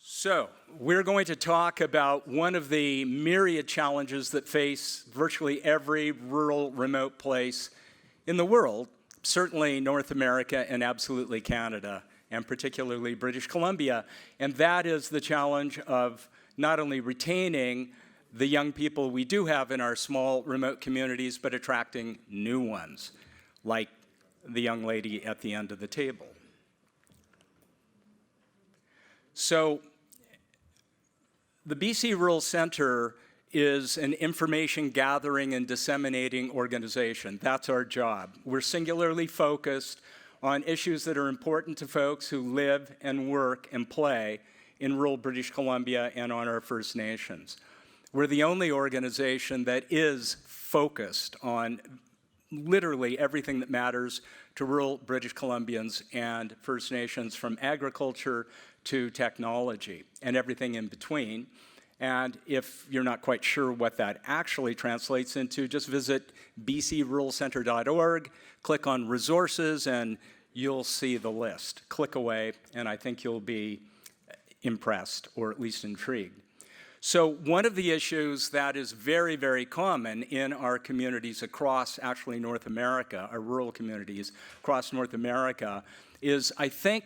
So, we're going to talk about one of the myriad challenges that face virtually every rural, remote place in the world, certainly North America and absolutely Canada, and particularly British Columbia, and that is the challenge of not only retaining the young people we do have in our small, remote communities, but attracting new ones, like the young lady at the end of the table. So, the BC Rural Centre is an information gathering and disseminating organization. That's our job. We're singularly focused on issues that are important to folks who live and work and play in rural British Columbia and on our First Nations. We're the only organization that is focused on literally everything that matters to rural British Columbians and First Nations, from agriculture to technology and everything in between. And if you're not quite sure what that actually translates into, just visit bcruralcentre.org, click on resources, and you'll see the list. Click away, and I think you'll be impressed, or at least intrigued. So one of the issues that is very, very common in our communities across actually North America, our rural communities across North America, is, I think,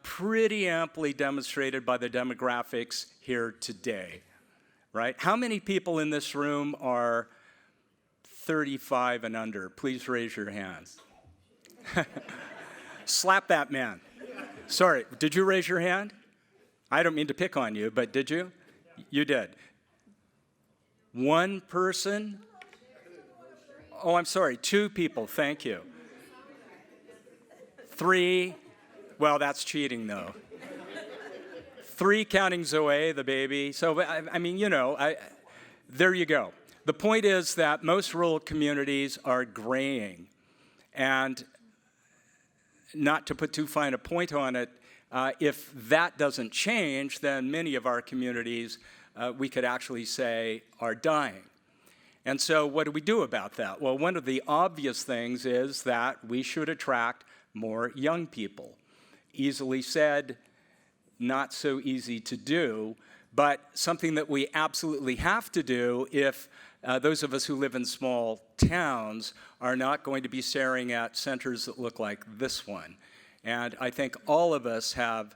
pretty amply demonstrated by the demographics here today, right? How many people in this room are 35 and under? Please raise your hands. Slap that man. Sorry, did you raise your hand? I don't mean to pick on you, but did you? You did. One person? Oh, I'm sorry, 2 people, thank you. 3, well, that's cheating though. 3 counting Zoe, the baby. So, I mean, there you go. The point is that most rural communities are graying. And not to put too fine a point on it, if that doesn't change, then many of our communities, we could actually say, are dying. And so what do we do about that? Well, one of the obvious things is that we should attract more young people. Easily said, not so easy to do, but something that we absolutely have to do if those of us who live in small towns are not going to be staring at centers that look like this one. And I think all of us have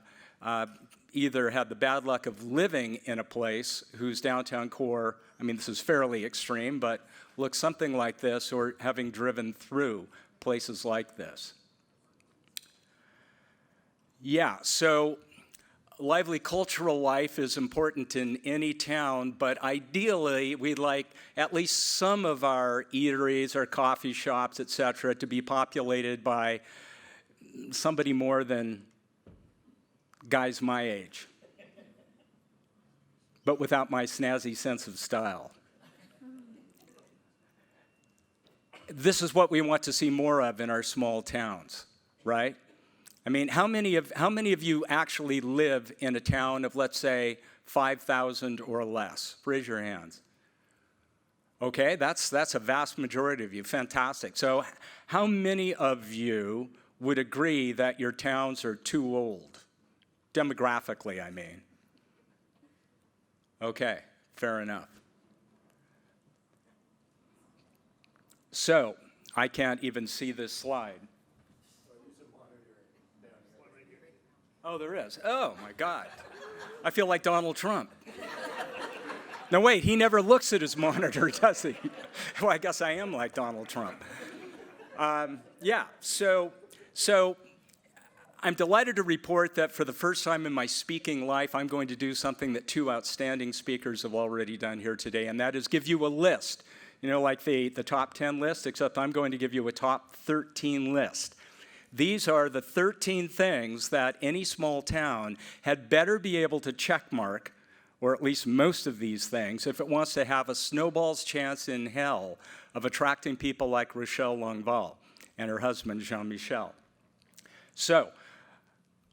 either had the bad luck of living in a place whose downtown core, I mean, this is fairly extreme, but looks something like this, or having driven through places like this. Yeah, so lively cultural life is important in any town, but ideally we'd like at least some of our eateries, our coffee shops, etc., to be populated by somebody more than guys my age, but without my snazzy sense of style. This is what we want to see more of in our small towns, right? I mean, how many of you actually live in a town of, let's say, 5,000 or less? Raise your hands. Okay, that's a vast majority of you. Fantastic. So how many of you would agree that your towns are too old? Demographically, I mean. Okay, fair enough. So, I can't even see this slide. Oh, there is. Oh, my God. I feel like Donald Trump. No, wait, he never looks at his monitor, does he? Well, I guess I am like Donald Trump. So I'm delighted to report that for the first time in my speaking life, I'm going to do something that 2 outstanding speakers have already done here today, and that is give you a list. You know, like the top 10 list, except I'm going to give you a top 13 list. These are the 13 things that any small town had better be able to checkmark, or at least most of these things, if it wants to have a snowball's chance in hell of attracting people like Rochelle Longval and her husband, Jean-Michel. So,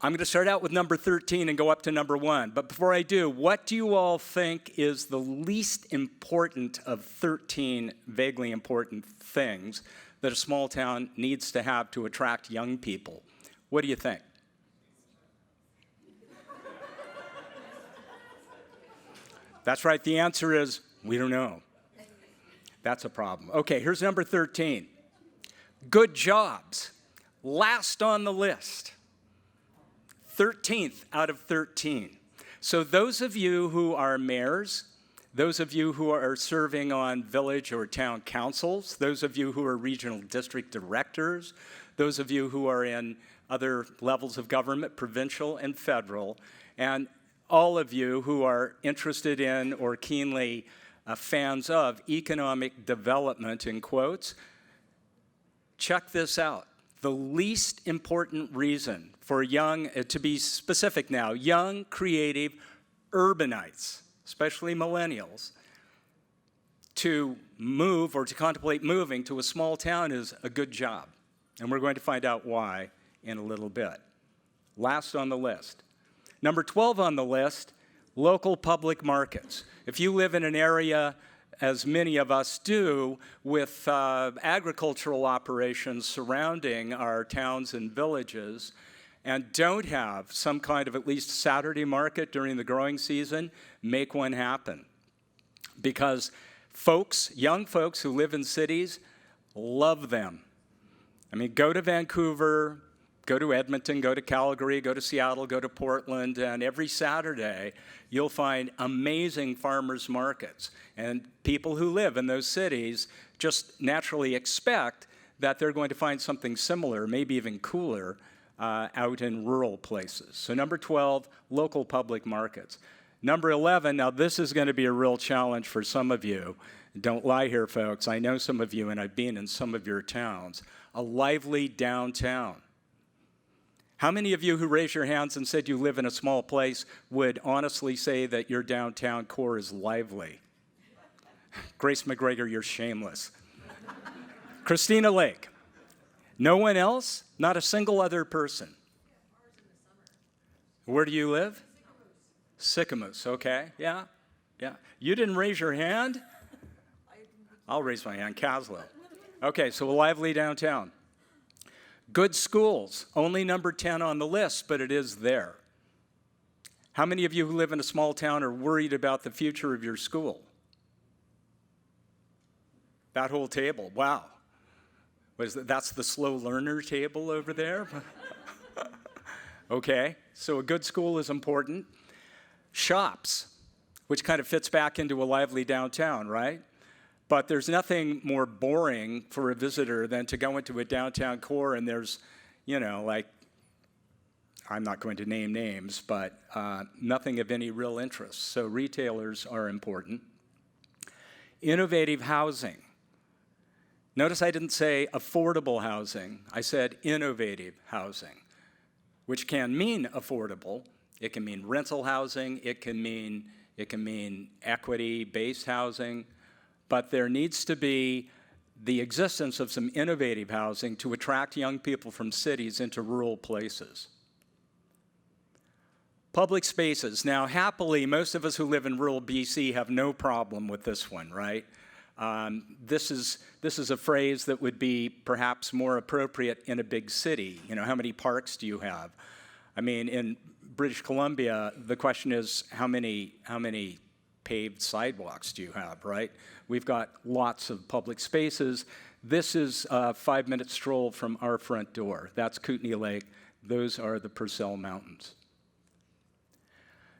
I'm going to start out with number 13 and go up to number 1. But before I do, what do you all think is the least important of 13 vaguely important things that a small town needs to have to attract young people? What do you think? That's right. The answer is, we don't know. That's a problem. Okay, here's number 13. Good jobs. Last on the list. 13th out of 13. So those of you who are mayors, those of you who are serving on village or town councils, those of you who are regional district directors, those of you who are in other levels of government, provincial and federal, and all of you who are interested in or keenly fans of economic development, in quotes, check this out. The least important reason for young, to be specific now, young, creative urbanites, especially millennials, to move or to contemplate moving to a small town is a good job. And we're going to find out why in a little bit. Last on the list. Number 12 on the list, local public markets. If you live in an area, as many of us do, with agricultural operations surrounding our towns and villages, and don't have some kind of at least Saturday market during the growing season, make one happen. Because folks, young folks who live in cities, love them. I mean, go to Vancouver, go to Edmonton, go to Calgary, go to Seattle, go to Portland, and every Saturday you'll find amazing farmers markets. And people who live in those cities just naturally expect that they're going to find something similar, maybe even cooler, out in rural places. So number 12, local public markets. Number 11, now this is going to be a real challenge for some of you. Don't lie here, folks. I know some of you, and I've been in some of your towns. A lively downtown. How many of you who raised your hands and said you live in a small place would honestly say that your downtown core is lively? Grace McGregor, you're shameless. Christina Lake. No one else? Not a single other person. Where do you live? Sycamoose, okay, yeah. You didn't raise your hand? I'll raise my hand, Kaslo. Okay, so a lively downtown. Good schools, only number 10 on the list, but it is there. How many of you who live in a small town are worried about the future of your school? That whole table, wow. That's the slow learner table over there? Okay, so a good school is important. Shops, which kind of fits back into a lively downtown, right? But there's nothing more boring for a visitor than to go into a downtown core and there's, like, I'm not going to name names, but nothing of any real interest. So retailers are important. Innovative housing. Notice I didn't say affordable housing. I said innovative housing, which can mean affordable. It can mean rental housing. It can mean equity-based housing. But there needs to be the existence of some innovative housing to attract young people from cities into rural places. Public spaces. Now, happily, most of us who live in rural BC have no problem with this one, right? This is a phrase that would be perhaps more appropriate in a big city. How many parks do you have? I mean, in British Columbia, the question is how many paved sidewalks do you have, right? We've got lots of public spaces. This is a 5-minute stroll from our front door. That's Kootenay Lake. Those are the Purcell Mountains.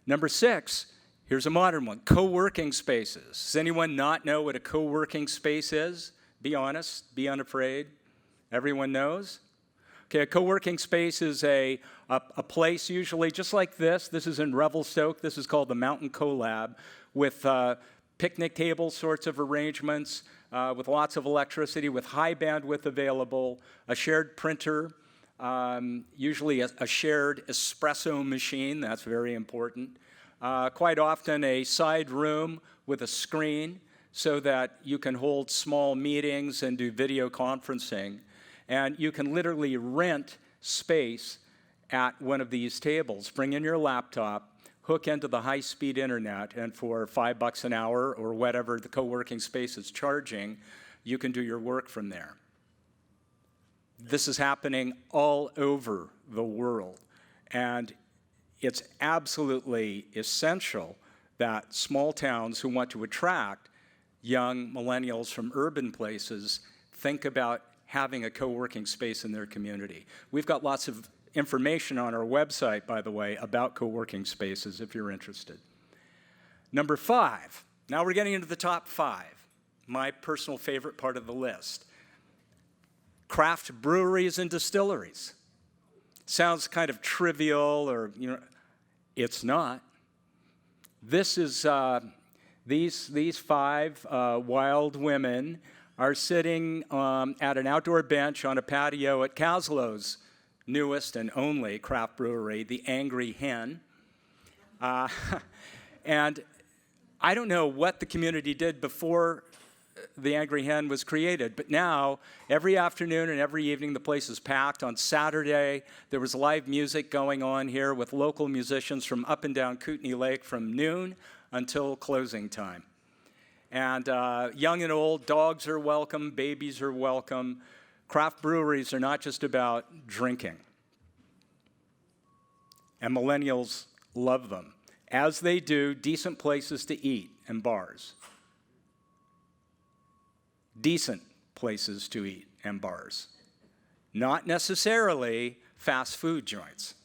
Number 6, here's a modern one, co-working spaces. Does anyone not know what a co-working space is? Be honest, be unafraid. Everyone knows? Okay, a co-working space is a place usually just like this. This is in Revelstoke. This is called the Mountain Co-Lab with picnic table sorts of arrangements, with lots of electricity, with high bandwidth available, a shared printer, usually a shared espresso machine. That's very important. Quite often a side room with a screen so that you can hold small meetings and do video conferencing. And you can literally rent space at one of these tables. Bring in your laptop, hook into the high-speed internet, and for $5 an hour or whatever the co-working space is charging, you can do your work from there. This is happening all over the world, and it's absolutely essential that small towns who want to attract young millennials from urban places think about having a co-working space in their community. We've got lots of information on our website, by the way, about co-working spaces if you're interested. Number 5, now we're getting into the top 5, my personal favorite part of the list. Craft breweries and distilleries. Sounds kind of trivial, or, it's not. This is, these 5 wild women are sitting at an outdoor bench on a patio at Kaslo's newest and only craft brewery, the Angry Hen. And I don't know what the community did before the Angry Hen was created, but now, every afternoon and every evening, the place is packed. On Saturday, there was live music going on here with local musicians from up and down Kootenai Lake from noon until closing time. And young and old, dogs are welcome, babies are welcome. Craft breweries are not just about drinking. And millennials love them, as they do decent places to eat and bars. Decent places to eat and bars. Not necessarily fast food joints.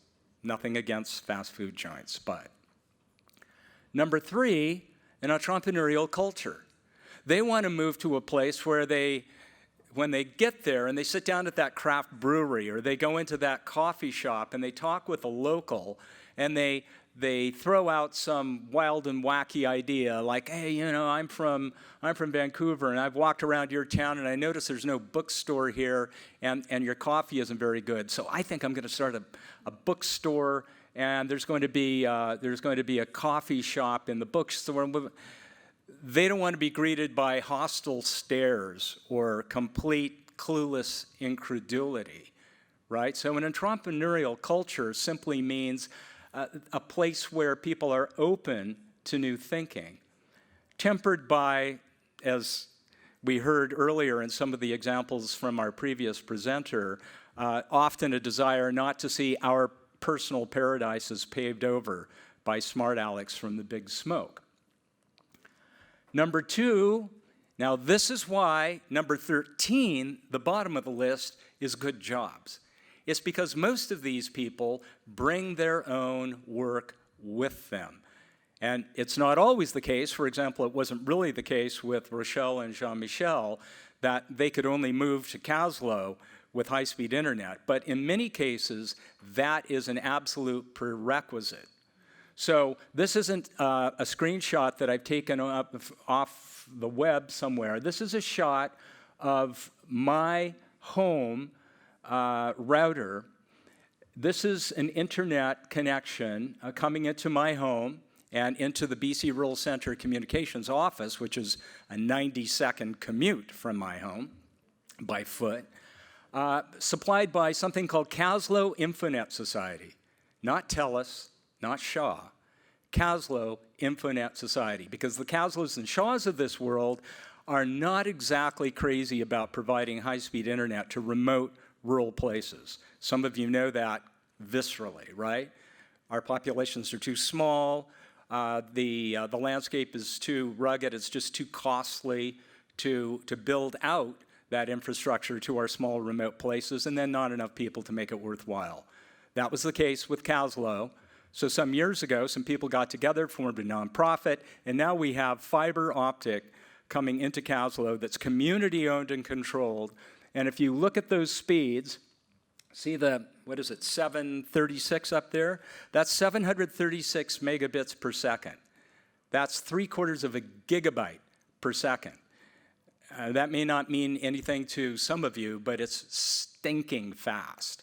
Nothing against fast food joints, but. Number 3, an entrepreneurial culture. They want to move to a place where when they get there and they sit down at that craft brewery or they go into that coffee shop and they talk with a local and they throw out some wild and wacky idea like, hey, I'm from Vancouver and I've walked around your town and I noticed there's no bookstore here and your coffee isn't very good. So I think I'm going to start a bookstore, and there's going to be a coffee shop in the bookstore. They don't want to be greeted by hostile stares or complete clueless incredulity, right? So an entrepreneurial culture simply means a place where people are open to new thinking, tempered by, as we heard earlier in some of the examples from our previous presenter, often a desire not to see our personal paradises paved over by smart Alecs from the big smoke. Number 2, now this is why number 13, the bottom of the list, is good jobs. It's because most of these people bring their own work with them. And it's not always the case. For example, it wasn't really the case with Rochelle and Jean-Michel that they could only move to Kaslo with high-speed internet. But in many cases, that is an absolute prerequisite. So this isn't a screenshot that I've taken off the web somewhere. This is a shot of my home router. This is an internet connection coming into my home and into the BC Rural Centre Communications office, which is a 90-second commute from my home by foot, supplied by something called Kaslo Infonet Society. Not TELUS, not Shaw. Kaslo Infonet Society, because the Kaslos and Shaws of this world are not exactly crazy about providing high-speed internet to remote rural places. Some of you know that viscerally, right? Our populations are too small. The landscape is too rugged. It's just too costly to build out that infrastructure to our small remote places, and then not enough people to make it worthwhile. That was the case with Kaslo. So some years ago, some people got together, formed a nonprofit, and now we have fiber optic coming into Kaslo that's community-owned and controlled. And if you look at those speeds, see the, 736 up there? That's 736 megabits per second. That's 3/4 of a gigabyte per second. That may not mean anything to some of you, but it's stinking fast.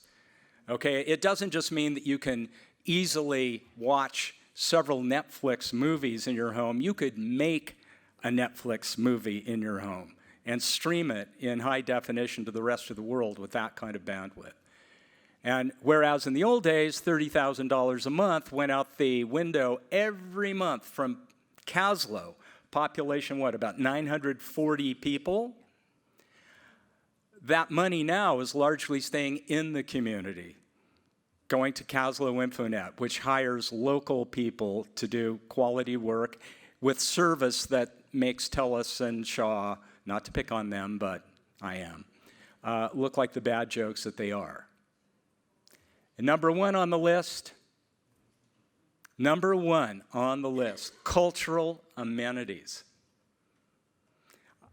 Okay, it doesn't just mean that you can easily watch several Netflix movies in your home. You could make a Netflix movie in your home and stream it in high definition to the rest of the world with that kind of bandwidth. And whereas in the old days, $30,000 a month went out the window every month from Kaslo, population, about 940 people? That money now is largely staying in the community. going to Kaslo InfoNet, which hires local people to do quality work with service that makes TELUS and Shaw, not to pick on them, but I am, look like the bad jokes that they are. And number one on the list, cultural amenities.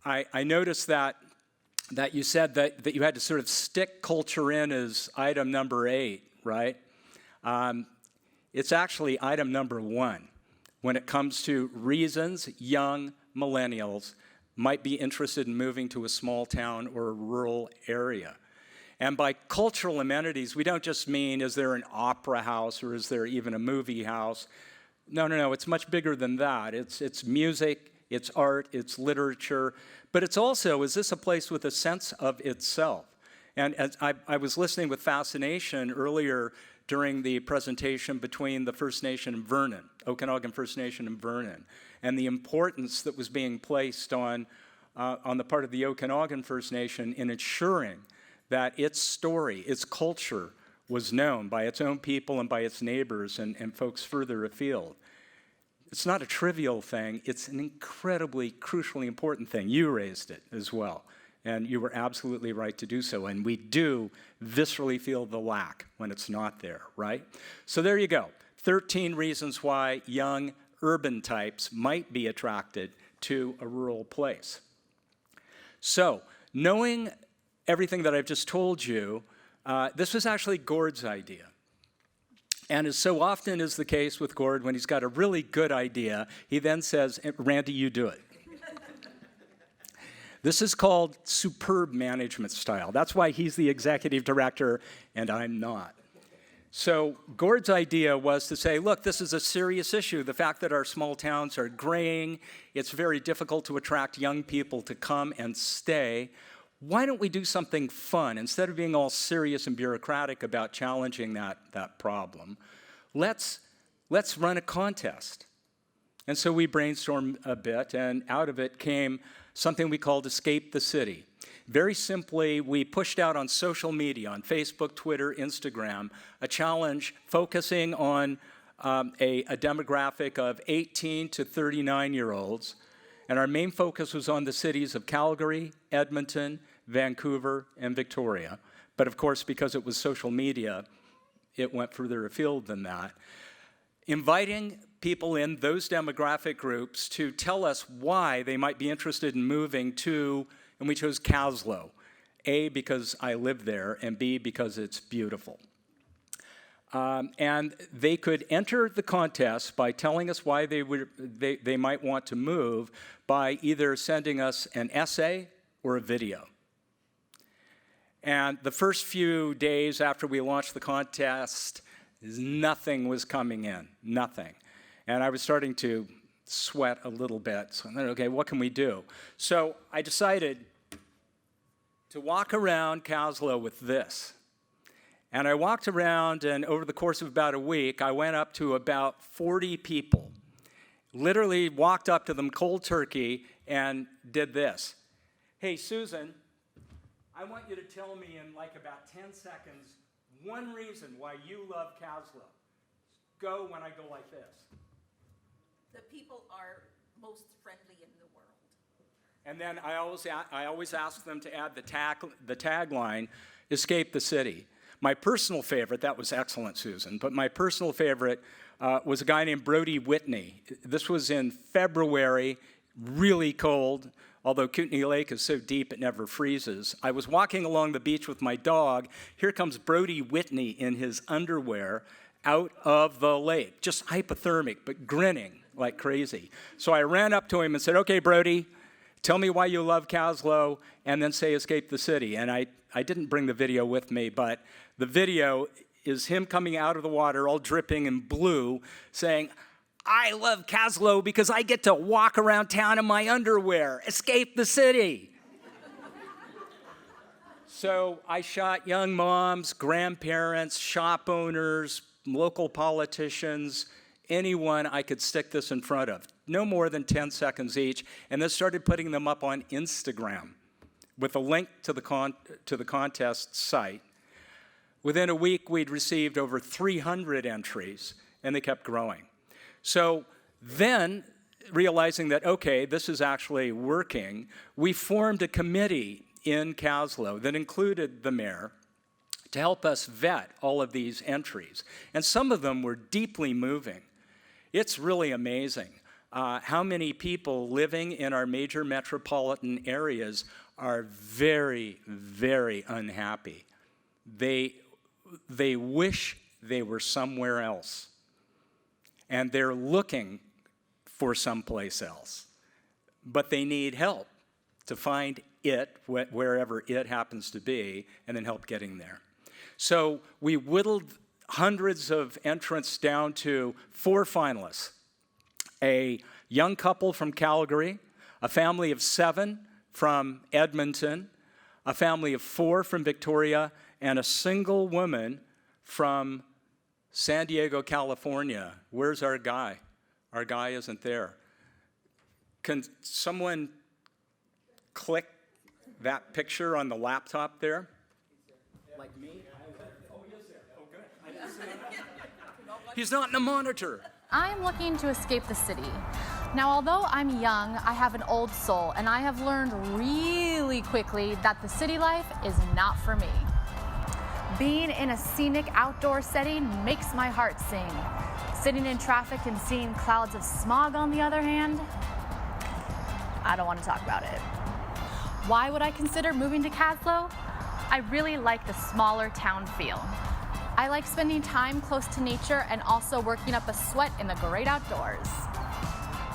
I noticed that you said that you had to sort of stick culture in as item number 8, right? It's actually item number 1 when it comes to reasons young millennials might be interested in moving to a small town or a rural area. And by cultural amenities, we don't just mean, is there an opera house or is there even a movie house? No, it's much bigger than that. It's music, it's art, it's literature, but it's also, is this a place with a sense of itself? And as I was listening with fascination earlier during the presentation between the First Nation and Vernon, Okanagan First Nation and Vernon, and the importance that was being placed on the part of the Okanagan First Nation in ensuring that its story, its culture, was known by its own people and by its neighbors and folks further afield. It's not a trivial thing, it's an incredibly, crucially important thing. You raised it as well, and you were absolutely right to do so, and we do viscerally feel the lack when it's not there, right? So there you go, 13 reasons why young urban types might be attracted to a rural place. So, knowing everything that I've just told you, this was actually Gord's idea. And as so often is the case with Gord, when he's got a really good idea, he then says, Randy, you do it. This is called superb management style. That's why he's the executive director and I'm not. So Gord's idea was to say, look, this is a serious issue. The fact that our small towns are graying, it's very difficult to attract young people to come and stay. Why don't we do something fun? Instead of being all serious and bureaucratic about challenging that problem, let's run a contest. And so we brainstormed a bit, and out of it came something we called Escape the City. Very simply, we pushed out on social media, on Facebook, Twitter, Instagram, a challenge focusing on a demographic of 18 to 39-year-olds. And our main focus was on the cities of Calgary, Edmonton, Vancouver, and Victoria. But of course, because it was social media, it went further afield than that. Inviting people in those demographic groups to tell us why they might be interested in moving to, and we chose Kaslo. A, because I live there, and B, because it's beautiful. And they could enter the contest by telling us why they might want to move by either sending us an essay or a video. And the first few days after we launched the contest, nothing was coming in, nothing. And I was starting to sweat a little bit. So I thought, okay, what can we do? So I decided to walk around Kaslo with this. And I walked around, and over the course of about a week, I went up to about 40 people, literally walked up to them cold turkey and did this. Hey, Suzan, I want you to tell me in like about 10 seconds one reason why you love Kaslo. Go when I go like this. The people are most friendly in the world. And then I always ask them to add the tagline, Escape the City. My personal favorite, that was excellent, Suzan, but my personal favorite was a guy named Brodie Whitney. This was in February, really cold, although Kootenay Lake is so deep it never freezes. I was walking along the beach with my dog. Here comes Brodie Whitney in his underwear out of the lake, just hypothermic, but grinning like crazy. So I ran up to him and said, okay, Brodie, tell me why you love Kaslo, and then say Escape the City. And I didn't bring the video with me, but the video is him coming out of the water all dripping in blue saying, I love Kaslo because I get to walk around town in my underwear. Escape the city. So I shot young moms, grandparents, shop owners, local politicians, anyone I could stick this in front of. No more than 10 seconds each, and then started putting them up on Instagram with a link to the contest site. Within a week, we'd received over 300 entries, and they kept growing. So then, realizing that, okay, this is actually working, we formed a committee in Kaslo that included the mayor to help us vet all of these entries. And some of them were deeply moving. It's really amazing how many people living in our major metropolitan areas are very, very unhappy. They wish they were somewhere else. And they're looking for someplace else. But they need help to find it, wherever it happens to be, and then help getting there. So we whittled hundreds of entrants down to 4 finalists. A young couple from Calgary, a family of 7 from Edmonton, a family of 4 from Victoria, and a single woman from San Diego, California. Where's our guy? Our guy isn't there. Can someone click that picture on the laptop there? Like me? Oh, he is there. Oh, good. I didn't see him. He's not in the monitor. I'm looking to escape the city. Now, although I'm young, I have an old soul, and I have learned really quickly that the city life is not for me. Being in a scenic outdoor setting makes my heart sing. Sitting in traffic and seeing clouds of smog, on the other hand, I don't want to talk about it. Why would I consider moving to Kaslo? I really like the smaller town feel. I like spending time close to nature and also working up a sweat in the great outdoors.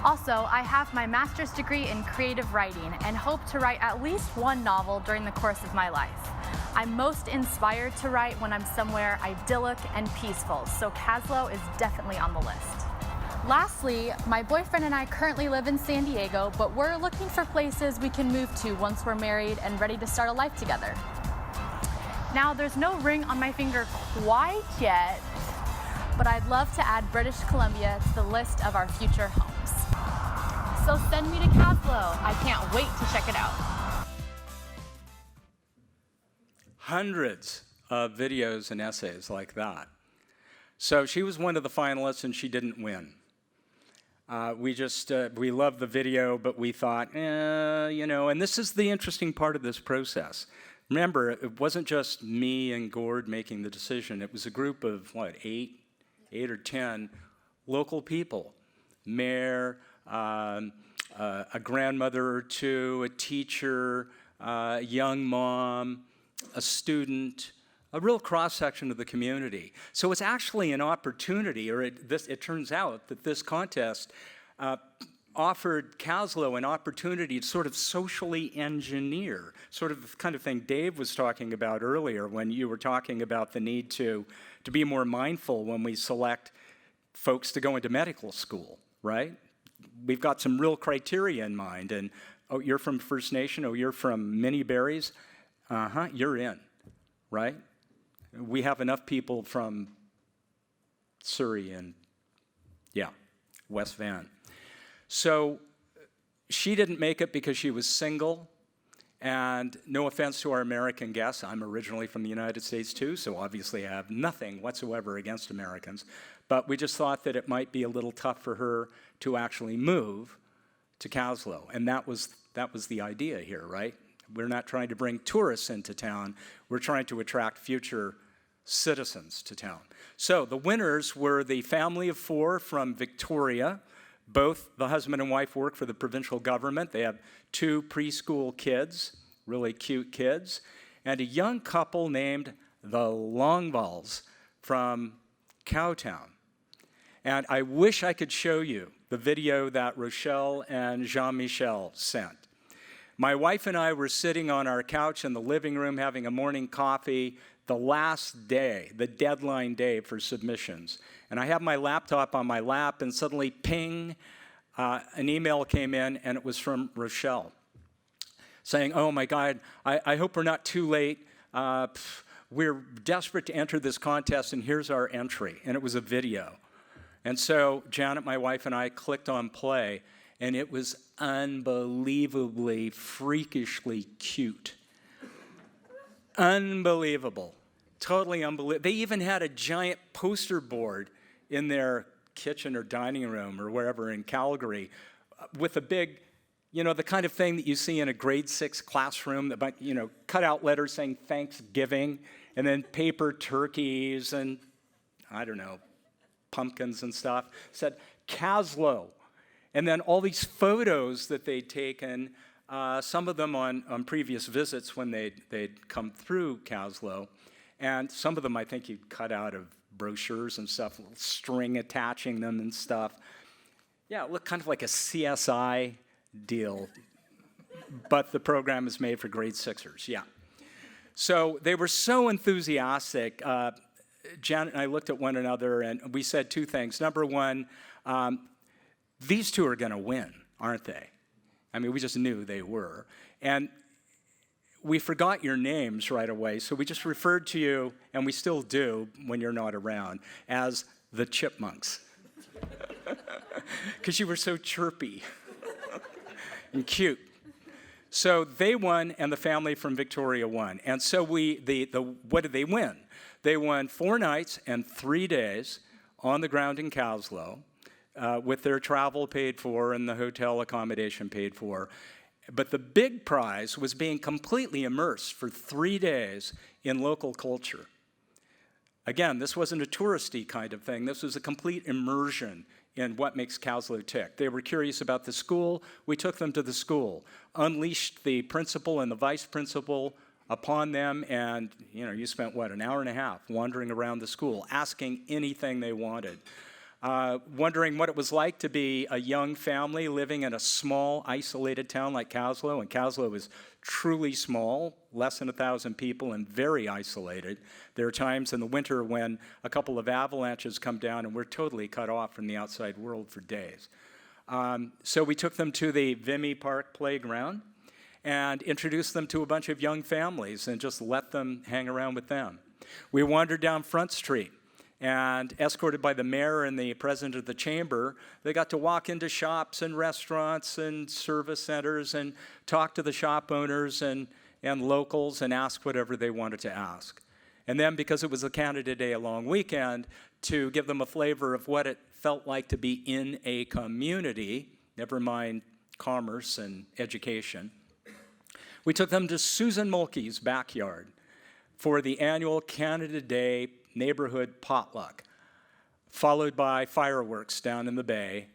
Also, I have my master's degree in creative writing and hope to write at least 1 novel during the course of my life. I'm most inspired to write when I'm somewhere idyllic and peaceful, so Kaslo is definitely on the list. Lastly, my boyfriend and I currently live in San Diego, but we're looking for places we can move to once we're married and ready to start a life together. Now, there's no ring on my finger quite yet, but I'd love to add British Columbia to the list of our future homes. So send me to Kaslo. I can't wait to check it out. Hundreds of videos and essays like that. So she was one of the finalists, and she didn't win. We loved the video, but we thought, and this is the interesting part of this process. Remember, it wasn't just me and Gord making the decision. It was a group of, 8 or 10 local people. Mayor, a grandmother or 2, a teacher, a young mom, a student, a real cross-section of the community. So it's actually an opportunity, or it turns out that this contest offered Kaslo an opportunity to sort of socially engineer, sort of the kind of thing Dave was talking about earlier when you were talking about the need to be more mindful when we select folks to go into medical school, right? We've got some real criteria in mind, and oh, you're from First Nation, oh, you're from Mini Berries, you're in, right? We have enough people from Surrey and, West Van. So she didn't make it because she was single, and no offense to our American guests, I'm originally from the United States too, so obviously I have nothing whatsoever against Americans, but we just thought that it might be a little tough for her to actually move to Kaslo, and that was the idea here, right? We're not trying to bring tourists into town, we're trying to attract future citizens to town. So the winners were the family of 4 from Victoria. Both the husband and wife work for the provincial government. They have 2 preschool kids, really cute kids, and a young couple named the Longvals from Cowtown. And I wish I could show you the video that Rochelle and Jean-Michel sent. My wife and I were sitting on our couch in the living room having a morning coffee the last day, the deadline day for submissions. And I have my laptop on my lap, and suddenly, ping, an email came in, and it was from Rochelle saying, oh my God, I hope we're not too late. We're desperate to enter this contest, and here's our entry. And it was a video. And so Janet, my wife, and I clicked on play, and it was unbelievably, freakishly cute. Unbelievable. Totally unbelievable. They even had a giant poster board in their kitchen or dining room or wherever in Calgary with a big, the kind of thing that you see in a grade 6 classroom, that, cut out letters saying Thanksgiving, and then paper turkeys and, I don't know, pumpkins and stuff. It said Kaslo. And then all these photos that they'd taken, some of them on previous visits when they'd come through Kaslo. And some of them I think you'd cut out of brochures and stuff, little string attaching them and stuff. Yeah, it looked kind of like a CSI deal, but the program is made for grade 6ers, yeah. So they were so enthusiastic. Janet and I looked at one another and we said two things. Number one, these two are going to win, aren't they? I mean, we just knew they were. And we forgot your names right away, so we just referred to you, and we still do when you're not around, as the Chipmunks. Because you were so chirpy and cute. So they won, and the family from Victoria won. And so what did they win? They won 4 nights and 3 days on the ground in Kaslo, with their travel paid for and the hotel accommodation paid for. But the big prize was being completely immersed for 3 days in local culture. Again, this wasn't a touristy kind of thing. This was a complete immersion in what makes Kaslo tick. They were curious about the school. We took them to the school, unleashed the principal and the vice principal upon them, and you spent, an hour and a half wandering around the school, asking anything they wanted. Wondering what it was like to be a young family living in a small, isolated town like Kaslo. And Kaslo is truly small, less than 1,000 people, and very isolated. There are times in the winter when a couple of avalanches come down and we're totally cut off from the outside world for days. So we took them to the Vimy Park playground and introduced them to a bunch of young families and just let them hang around with them. We wandered down Front Street, and escorted by the mayor and the president of the chamber, they got to walk into shops and restaurants and service centers and talk to the shop owners and locals and ask whatever they wanted to ask. And then, because it was a Canada Day, a long weekend, to give them a flavor of what it felt like to be in a community, never mind commerce and education, we took them to Suzan Mulkey's backyard for the annual Canada Day neighborhood potluck, followed by fireworks down in the bay,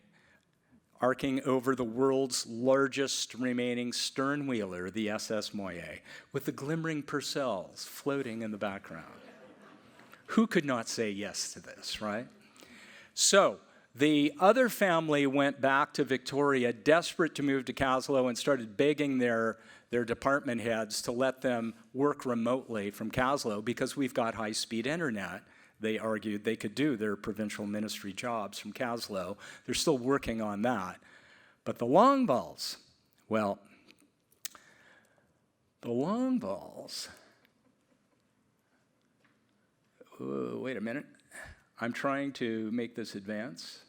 arcing over the world's largest remaining stern wheeler, the SS Moyer, with the glimmering Purcells floating in the background. Who could not say yes to this, right? So the other family went back to Victoria, desperate to move to Kaslo, and started begging their department heads to let them work remotely from Kaslo because we've got high-speed internet. They argued they could do their provincial ministry jobs from Kaslo. They're still working on that. But the Longvals, wait a minute. I'm trying to make this advance.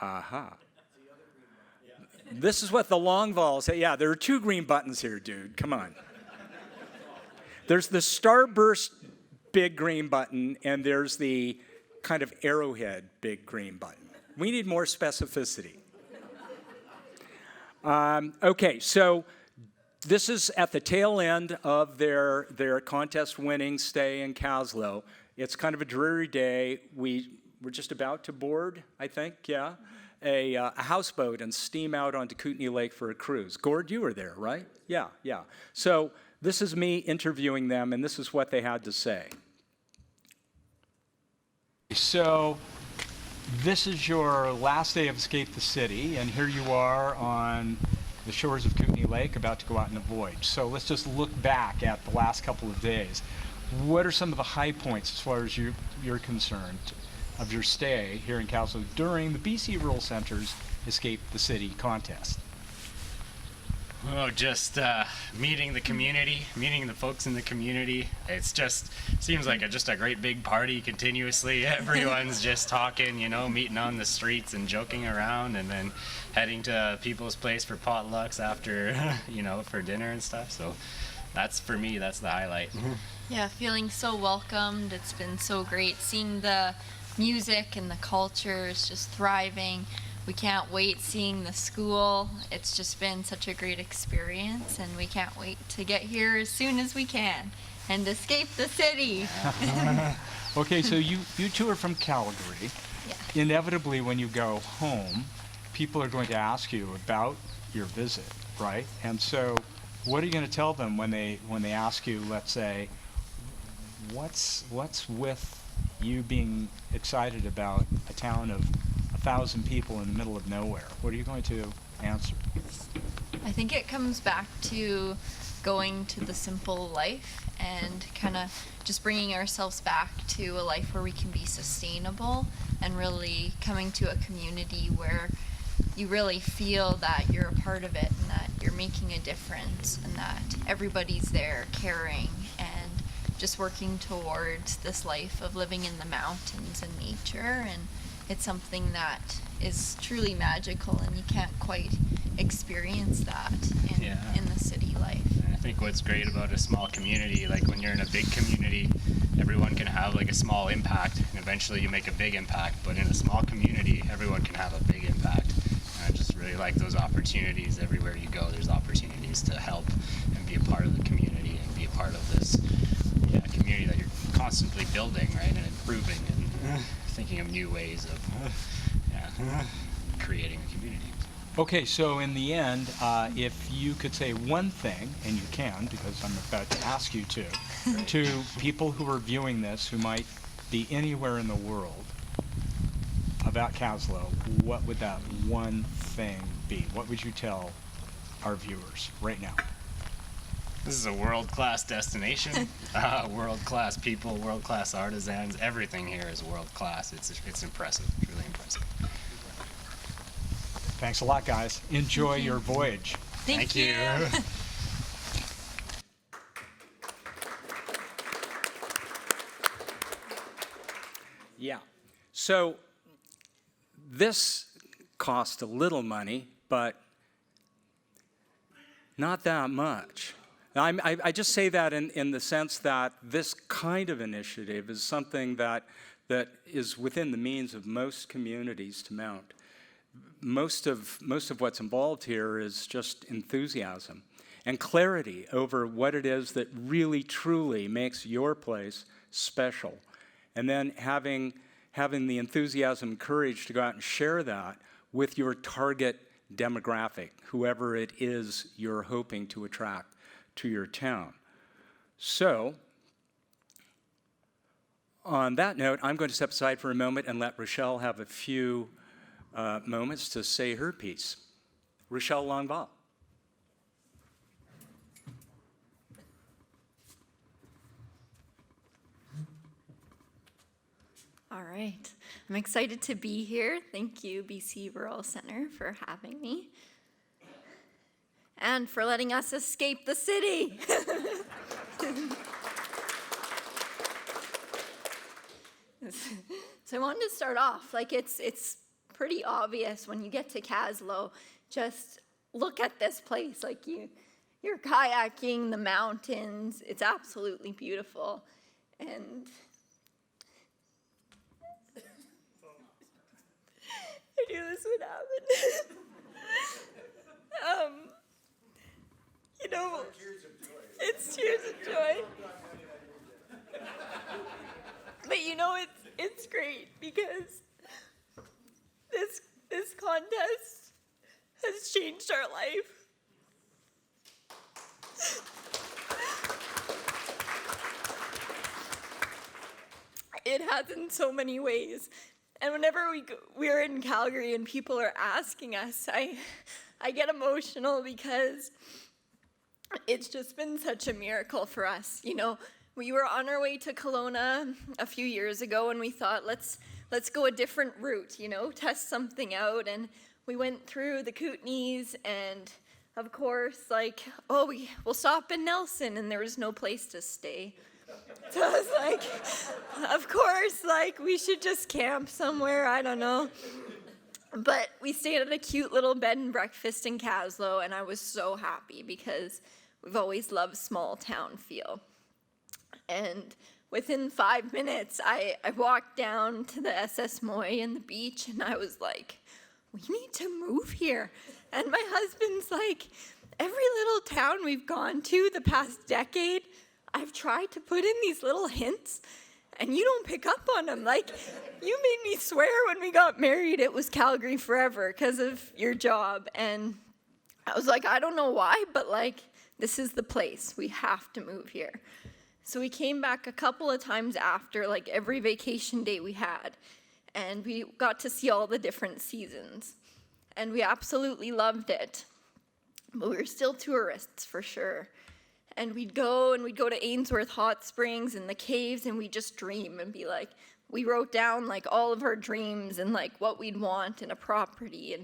Aha. This is what the Longvals say. Yeah, there are 2 green buttons here, dude. Come on. There's the Starburst big green button, and there's the kind of arrowhead big green button. We need more specificity. Okay, so this is at the tail end of their contest-winning stay in Kaslo. It's kind of a dreary day. We're just about to board, I think, yeah, a houseboat and steam out onto Kootenay Lake for a cruise. Gord, you were there, right? Yeah. So this is me interviewing them, and this is what they had to say. So this is your last day of Escape the City, and here you are on the shores of Kootenay Lake about to go out on a voyage. So let's just look back at the last couple of days. What are some of the high points as far as you're concerned of your stay here in Kaslo during the BC Rural Center's Escape the City contest? Oh, just meeting the community, meeting the folks in the community. It's just seems like just a great big party continuously. Everyone's just talking, meeting on the streets and joking around, and then heading to people's place for potlucks after, for dinner and stuff. So that's, for me, that's the highlight. Yeah, feeling so welcomed. It's been so great seeing the music and the culture is just thriving. We can't wait seeing the school. It's just been such a great experience, and we can't wait to get here as soon as we can and escape the city. Okay, so you two are from Calgary. Yeah. Inevitably, when you go home, people are going to ask you about your visit, right? And so, what are you going to tell them when they ask you, let's say, what's with you being excited about a town of 1,000 people in the middle of nowhere? What are you going to answer? I think it comes back to going to the simple life and kind of just bringing ourselves back to a life where we can be sustainable and really coming to a community where you really feel that you're a part of it and that you're making a difference and that everybody's there caring and just working towards this life of living in the mountains and nature. And it's something that is truly magical, and you can't quite experience that in the city life. I think what's great about a small community, like when you're in a big community, everyone can have like a small impact, and eventually you make a big impact. But in a small community, everyone can have a big impact. And I just really like those opportunities. Everywhere you go, there's opportunities to help and be a part of the community and be a part of this community that you're constantly building, right, and improving and thinking of new ways of creating a community. Okay, so in the end, if you could say one thing, and you can, because I'm about to ask you to people who are viewing this who might be anywhere in the world about Kaslo, what would that one thing be? What would you tell our viewers right now? This is a world-class destination, world-class people, world-class artisans. Everything here is world-class. It's impressive, really impressive. Thanks a lot, guys. Enjoy your voyage. Thank you. Yeah. So this cost a little money, but not that much. I just say that in the sense that this kind of initiative is something that is within the means of most communities to mount. Most of what's involved here is just enthusiasm and clarity over what it is that really truly makes your place special. And then having the enthusiasm and courage to go out and share that with your target demographic, whoever it is you're hoping to attract to your town. So, on that note, I'm going to step aside for a moment and let Rochelle have a few moments to say her piece. Rochelle Longval. All right. I'm excited to be here. Thank you, BC Rural Center, for having me and for letting us escape the city. So I wanted to start off, it's pretty obvious when you get to Kaslo, just look at this place. You're kayaking the mountains. It's absolutely beautiful. And I knew this would happen. It's tears of joy. But it's great because this contest has changed our life. It has in so many ways. And whenever we're in Calgary and people are asking us, I get emotional because it's just been such a miracle for us. We were on our way to Kelowna a few years ago, and we thought, let's go a different route, test something out. And we went through the Kootenays, and of course, like, oh, we'll stop in Nelson, and there was no place to stay. So I was like, of course, like, we should just camp somewhere, I don't know. But we stayed at a cute little bed and breakfast in Kaslo, and I was so happy because we've always loved small town feel. And within 5 minutes, I walked down to the SS Moy and the beach, and I was like, we need to move here. And my husband's like, every little town we've gone to the past decade, I've tried to put in these little hints, and you don't pick up on them. Like, you made me swear when we got married it was Calgary forever because of your job. And I was like, I don't know why, but like, this is the place. We have to move here. So we came back a couple of times after, like every vacation day we had, and we got to see all the different seasons. And we absolutely loved it. But we were still tourists for sure. And we'd go to Ainsworth Hot Springs and the caves, and we'd just dream and be like, we wrote down like all of our dreams and like what we'd want in a property.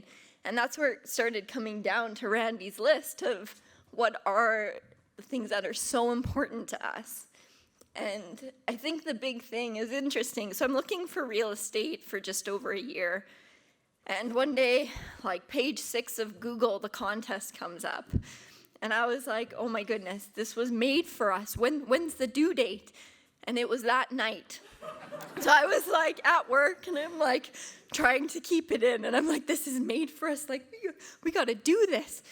And that's where it started coming down to Randy's list of what are the things that are so important to us. And I think the big thing is interesting. So I'm looking for real estate for just over a year. And one day, like page 6 of Google, the contest comes up. And I was like, oh my goodness, this was made for us. When's the due date? And it was that night. So I was like at work, and I'm like trying to keep it in. And I'm like, this is made for us. Like, we got to do this.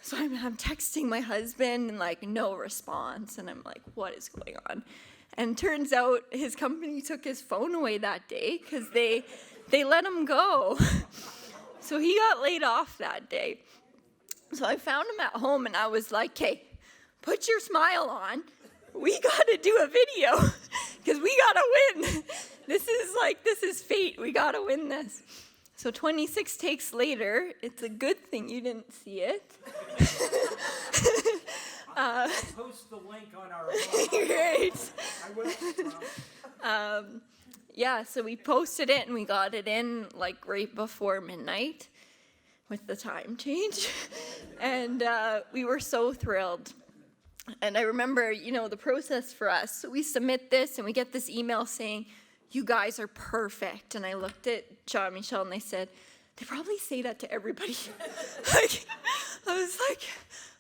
So I'm texting my husband, and like no response. And I'm like, what is going on? And turns out his company took his phone away that day because they let him go. So he got laid off that day. So I found him at home, and I was like, hey, put your smile on. We got to do a video because we got to win. This is fate. We got to win this. So 26 takes later, it's a good thing you didn't see it. I'll post the link on our blog. Great. I will. Yeah, so we posted it, and we got it in like right before midnight with the time change. And we were so thrilled. And I remember, the process for us. So we submit this, and we get this email saying, you guys are perfect. And I looked at Jean-Michel, and they said, they probably say that to everybody. Like, I was like,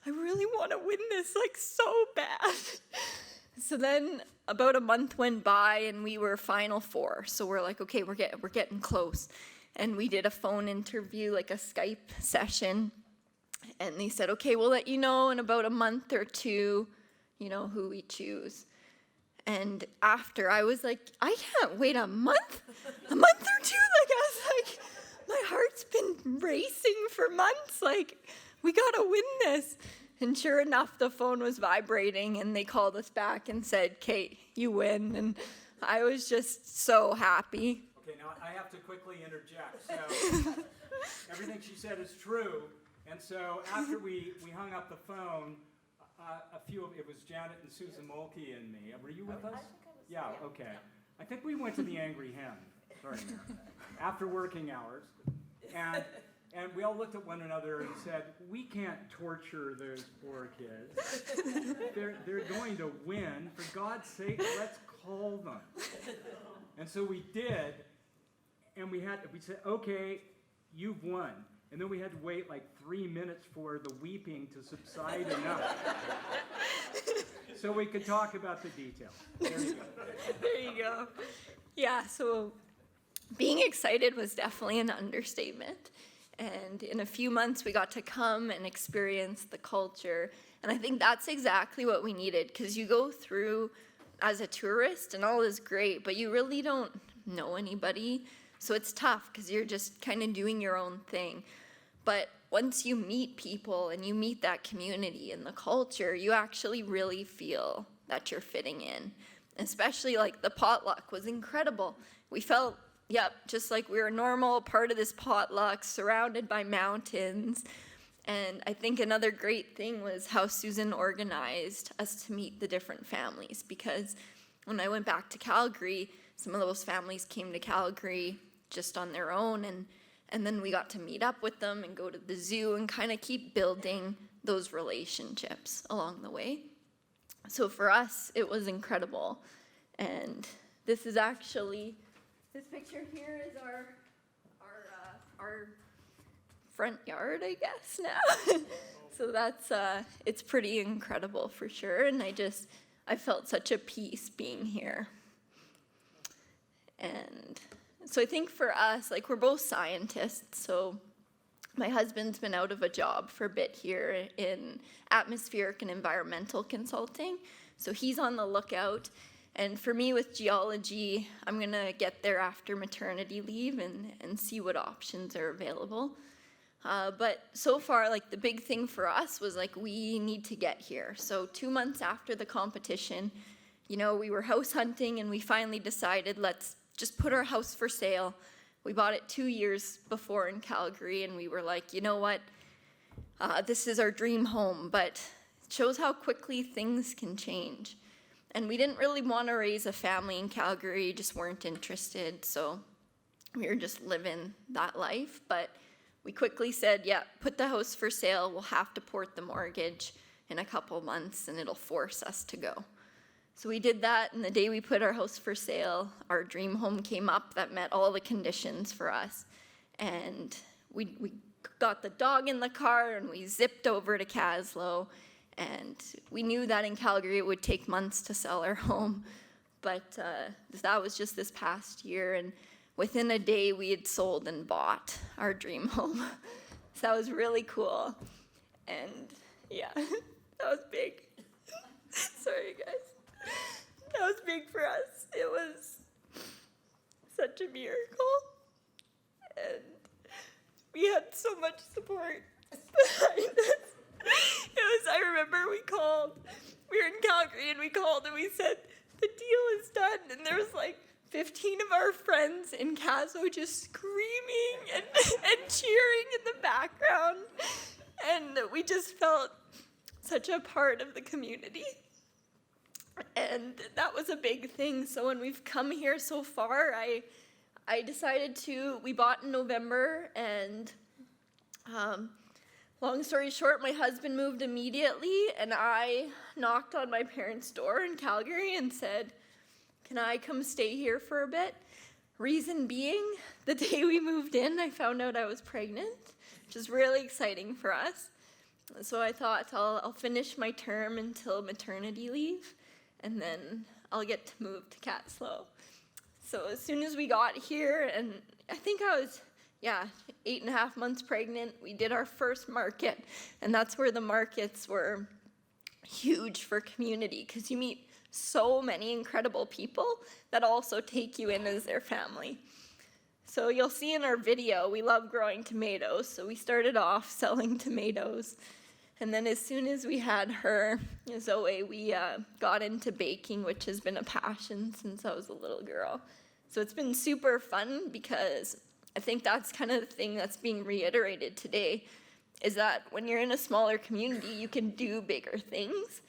I really want to win this, like, so bad. So then about a month went by, and we were Final Four. So we're like, okay, we're getting close. And we did a phone interview, like a Skype session. And they said, okay, we'll let you know in about a month or two, who we choose. And after, I was like, I can't wait a month or two. Like, I was like, my heart's been racing for months. Like, we got to win this. And sure enough, the phone was vibrating, and they called us back and said, Kate, you win. And I was just so happy. Okay, now I have to quickly interject. So everything she said is true. And so after we hung up the phone, it was Janet and Suzan Mulkey and me. Were you with us? Yeah, okay. I think we went to the Angry Hen, sorry, after working hours. And we all looked at one another and said, we can't torture those poor kids. They're going to win. For God's sake, let's call them. And so we did, and we said, okay, you've won. And then we had to wait like 3 minutes for the weeping to subside enough so we could talk about the details. There you go. There you go. Yeah, so being excited was definitely an understatement. And in a few months, we got to come and experience the culture. And I think that's exactly what we needed, because you go through as a tourist and all is great, but you really don't know anybody. So it's tough because you're just kind of doing your own thing. But once you meet people and you meet that community and the culture, you actually really feel that you're fitting in. Especially like the potluck was incredible. We felt, just like we were a normal part of this potluck surrounded by mountains. And I think another great thing was how Suzan organized us to meet the different families, because when I went back to Calgary, some of those families came to Calgary just on their own, and then we got to meet up with them and go to the zoo and kind of keep building those relationships along the way. So for us, it was incredible. And this is actually, this picture here is our front yard, I guess, now. So that's, it's pretty incredible for sure. And I felt such a peace being here. And so I think for us, like, we're both scientists, so my husband's been out of a job for a bit here in atmospheric and environmental consulting, so he's on the lookout. And for me with geology, I'm gonna get there after maternity leave and see what options are available. But so far, like, the big thing for us was, like, we need to get here. So 2 months after the competition, you know, we were house hunting and we finally decided, let's just put our house for sale. We bought it 2 years before in Calgary, and we were like, you know what, this is our dream home, but it shows how quickly things can change. And we didn't really want to raise a family in Calgary, just weren't interested, so we were just living that life. But we quickly said, yeah, put the house for sale, we'll have to port the mortgage in a couple months, and it'll force us to go. So we did that, and the day we put our house for sale, our dream home came up that met all the conditions for us. And we got the dog in the car, and we zipped over to Kaslo. And we knew that in Calgary it would take months to sell our home. But that was just this past year, and within a day we had sold and bought our dream home. So that was really cool. And yeah, that was big. Sorry, guys. That was big for us. It was such a miracle. And we had so much support behind us. I remember we were in Calgary and we called and we said, the deal is done. And there was like 15 of our friends in Kaslo just screaming and cheering in the background. And we just felt such a part of the community. And that was a big thing. So when we've come here so far, I decided we bought in November, and long story short, my husband moved immediately, and I knocked on my parents' door in Calgary and said, can I come stay here for a bit? Reason being, the day we moved in, I found out I was pregnant, which is really exciting for us. So I thought I'll finish my term until maternity leave, and then I'll get to move to Kaslo. So as soon as we got here, and I think I was, 8.5 months pregnant, we did our first market, and that's where the markets were huge for community, because you meet so many incredible people that also take you in as their family. So you'll see in our video, we love growing tomatoes, so we started off selling tomatoes. And then as soon as we had her, Zoe, we got into baking, which has been a passion since I was a little girl. So it's been super fun, because I think that's kind of the thing that's being reiterated today, is that when you're in a smaller community, you can do bigger things.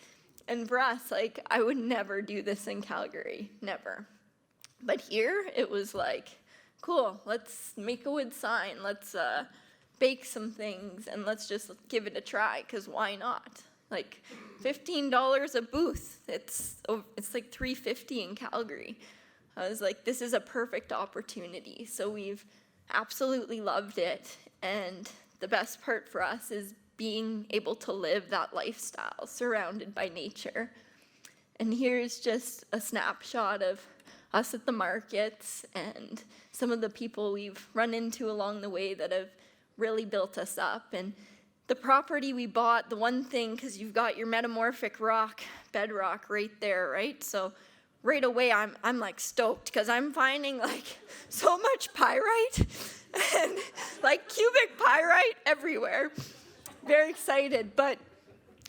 And for us, like, I would never do this in Calgary, never. But here, it was like, cool, let's make a wood sign, let's bake some things, and let's just give it a try, because why not? Like, $15 a booth, it's like $3.50 in Calgary. I was like, this is a perfect opportunity. So we've absolutely loved it, and the best part for us is being able to live that lifestyle surrounded by nature. And here's just a snapshot of us at the markets and some of the people we've run into along the way that have really built us up. And the property we bought, the one thing, because you've got your metamorphic rock, bedrock right there, right? So right away I'm like stoked, because I'm finding like so much pyrite and like cubic pyrite everywhere. Very excited. But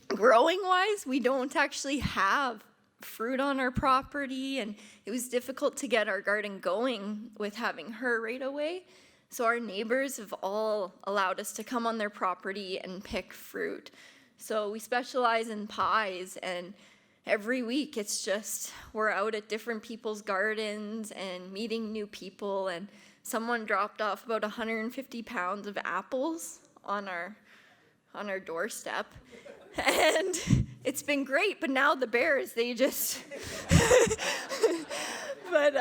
growing wise, we don't actually have fruit on our property, and it was difficult to get our garden going with having her right away. So our neighbors have all allowed us to come on their property and pick fruit. So we specialize in pies, and every week it's just, we're out at different people's gardens and meeting new people, and someone dropped off about 150 pounds of apples on on our doorstep. And it's been great, but now the bears, they just... But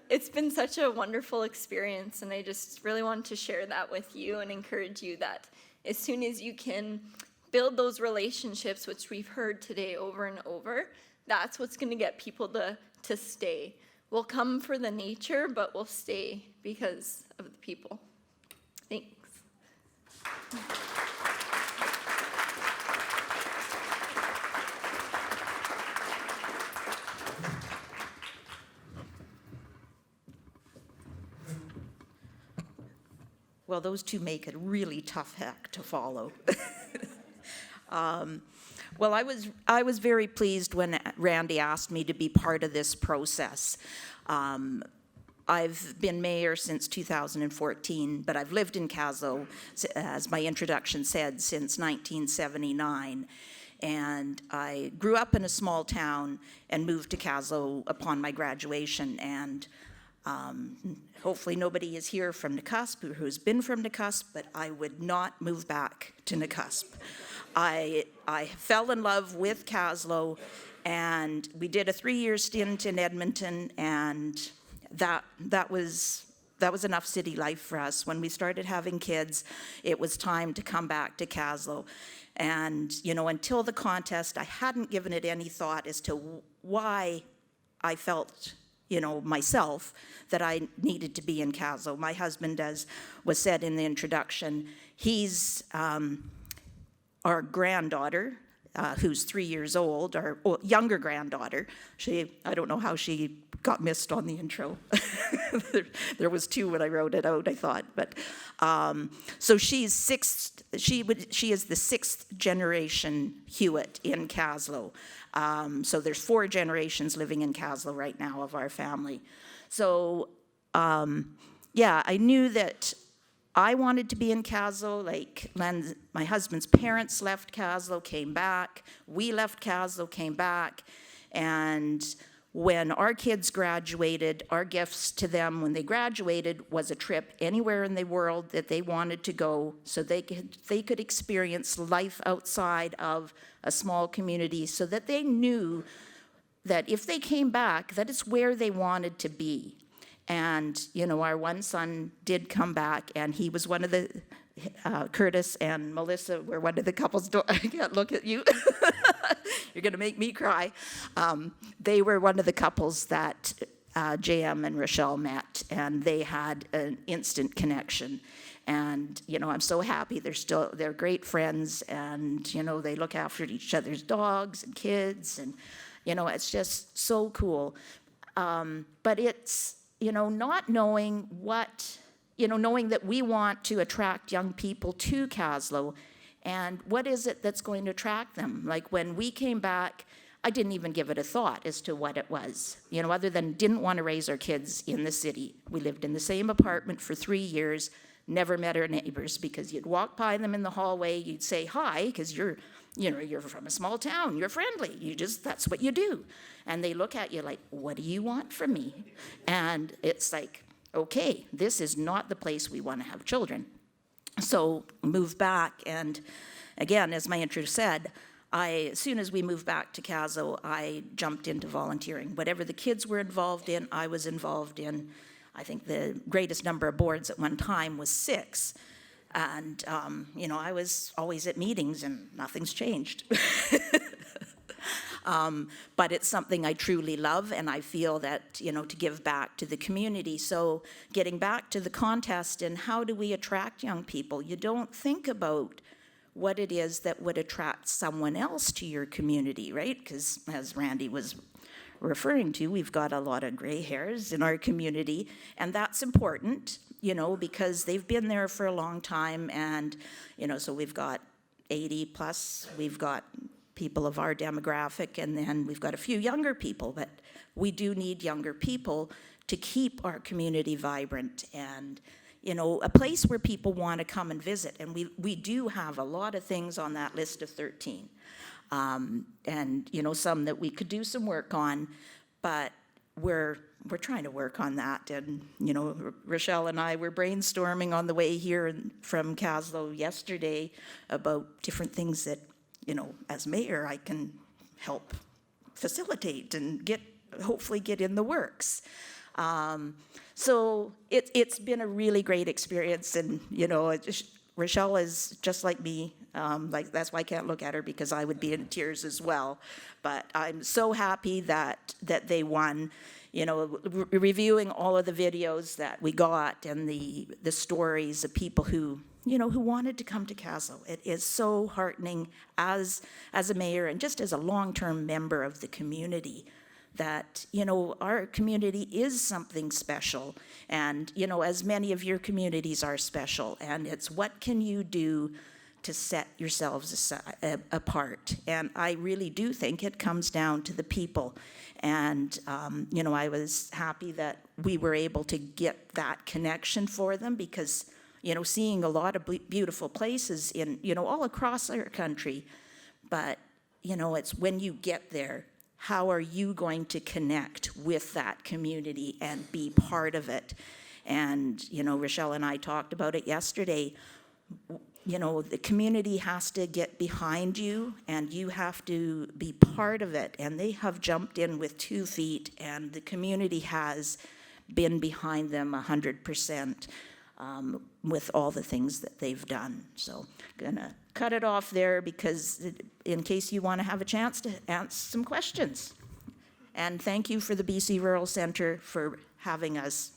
it's been such a wonderful experience, and I just really wanted to share that with you and encourage you that as soon as you can build those relationships, which we've heard today over and over, that's what's going to get people to stay. We'll come for the nature, but we'll stay because of the people. Thanks. Well, those two make a really tough act to follow. Well, I was very pleased when Randy asked me to be part of this process. I've been mayor since 2014, but I've lived in Kaslo, as my introduction said, since 1979. And I grew up in a small town and moved to Kaslo upon my graduation. And hopefully nobody is here from Newcasp or who's been from Newcasp, but I would not move back to Newcasp. I fell in love with Kaslo, and we did a 3-year stint in Edmonton, and that was enough city life for us. When we started having kids, it was time to come back to Kaslo. And, you know, until the contest, I hadn't given it any thought as to why I felt, you know, myself, that I needed to be in Kaslo. My husband, as was said in the introduction, he's our granddaughter, who's 3 years old, our younger granddaughter. I don't know how she got missed on the intro. There was 2 when I wrote it out, I thought. But so she is the 6th generation Hewatt in Kaslo. So there's 4 generations living in Kaslo right now of our family. So yeah, I knew that I wanted to be in Kaslo. Like my husband's parents left Kaslo, came back. We left Kaslo, came back. And when our kids graduated, our gifts to them when they graduated was a trip anywhere in the world that they wanted to go so they could experience life outside of a small community, so that they knew that if they came back, that it's where they wanted to be. And, you know, our one son did come back, and he was one of the, Curtis and Melissa were one of the couples, I can't look at you. You're going to make me cry. They were one of the couples that JM and Rochelle met, and they had an instant connection. And, you know, I'm so happy they're great friends, and, you know, they look after each other's dogs and kids, and, you know, it's just so cool. But it's, you know, not knowing knowing that we want to attract young people to Kaslo, and what is it that's going to attract them? Like when we came back, I didn't even give it a thought as to what it was, you know, other than didn't want to raise our kids in the city. We lived in the same apartment for 3 years, never met our neighbors, because you'd walk by them in the hallway, you'd say hi, because you're from a small town, you're friendly, that's what you do. And they look at you like, what do you want from me? And it's like, okay, this is not the place we want to have children. So moved back, and again, as my intro said, as soon as we moved back to Kaslo, I jumped into volunteering. Whatever the kids were involved in, I was involved in. I think the greatest number of boards at one time was 6. And, you know, I was always at meetings, and nothing's changed. But it's something I truly love, and I feel that, you know, to give back to the community. So getting back to the contest and how do we attract young people, you don't think about what it is that would attract someone else to your community, right? Because as Randy was referring to, we've got a lot of gray hairs in our community, and that's important, you know, because they've been there for a long time, and, you know, so we've got 80 plus, we've got people of our demographic, and then we've got a few younger people, but we do need younger people to keep our community vibrant and, you know, a place where people want to come and visit. And we do have a lot of things on that list of 13. And, you know, some that we could do some work on, but we're trying to work on that. And, you know, Rochelle and I were brainstorming on the way here from Kaslo yesterday about different things that, you know, as mayor, I can help facilitate and hopefully get in the works. So it's been a really great experience, and, you know, Rochelle is just like me. Like, that's why I can't look at her, because I would be in tears as well. But I'm so happy that they won. You know, reviewing all of the videos that we got and the stories of people who, you know, who wanted to come to Kaslo. It is so heartening as a mayor and just as a long-term member of the community that, you know, our community is something special. And, you know, as many of your communities are special. And it's what can you do to set yourselves apart. And I really do think it comes down to the people. And, you know, I was happy that we were able to get that connection for them, because, you know, seeing a lot of beautiful places in, you know, all across our country. But, you know, it's when you get there, how are you going to connect with that community and be part of it? And, you know, Rochelle and I talked about it yesterday. You know, the community has to get behind you, and you have to be part of it. And they have jumped in with 2 feet, and the community has been behind them 100%. With all the things that they've done. So I'm gonna cut it off there, because in case you want to have a chance to ask some questions. And thank you for the BC Rural Centre for having us.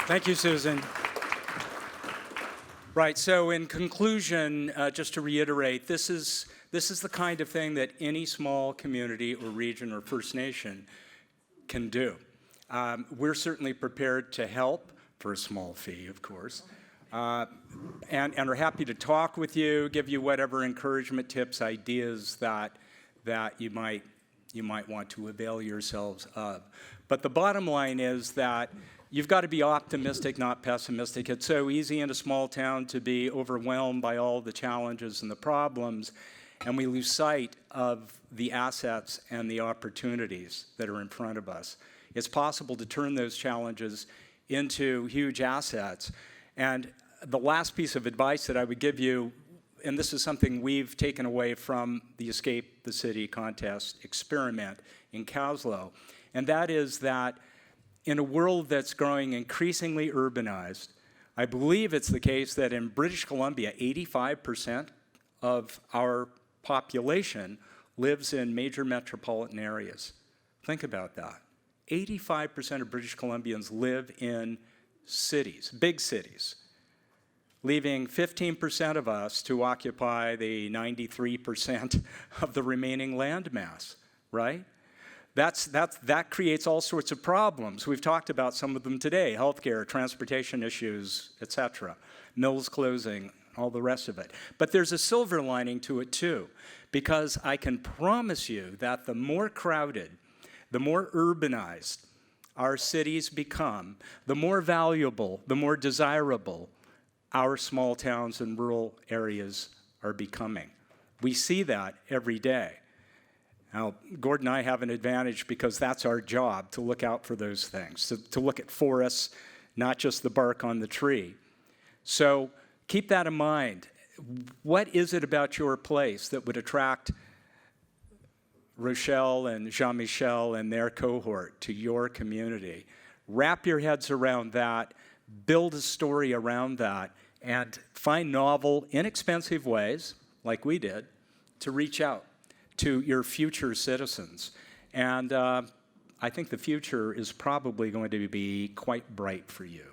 Thank you, Susan. Right, so in conclusion, just to reiterate, this is the kind of thing that any small community or region or First Nation can do. We're certainly prepared to help for a small fee, of course, and are happy to talk with you, give you whatever encouragement, tips, ideas that you might want to avail yourselves of. But the bottom line is that you've got to be optimistic, not pessimistic. It's so easy in a small town to be overwhelmed by all the challenges and the problems, and we lose sight of the assets and the opportunities that are in front of us. It's possible to turn those challenges into huge assets. And the last piece of advice that I would give you, and this is something we've taken away from the Escape the City contest experiment in Kaslo, and that is that in a world that's growing increasingly urbanized, I believe it's the case that in British Columbia, 85% of our population lives in major metropolitan areas. Think about that. 85% of British Columbians live in cities, big cities, leaving 15% of us to occupy the 93% of the remaining landmass, right? That creates all sorts of problems. We've talked about some of them today: healthcare, transportation issues, etc., mills closing, all the rest of it. But there's a silver lining to it too, because I can promise you that the more crowded, the more urbanized our cities become, the more valuable, the more desirable our small towns and rural areas are becoming. We see that every day. Now, Gordon and I have an advantage because that's our job, to look out for those things, to look at forests, not just the bark on the tree. So keep that in mind. What is it about your place that would attract Rochelle and Jean-Michel and their cohort to your community? Wrap your heads around that, build a story around that, and find novel, inexpensive ways, like we did, to reach out to your future citizens. And I think the future is probably going to be quite bright for you.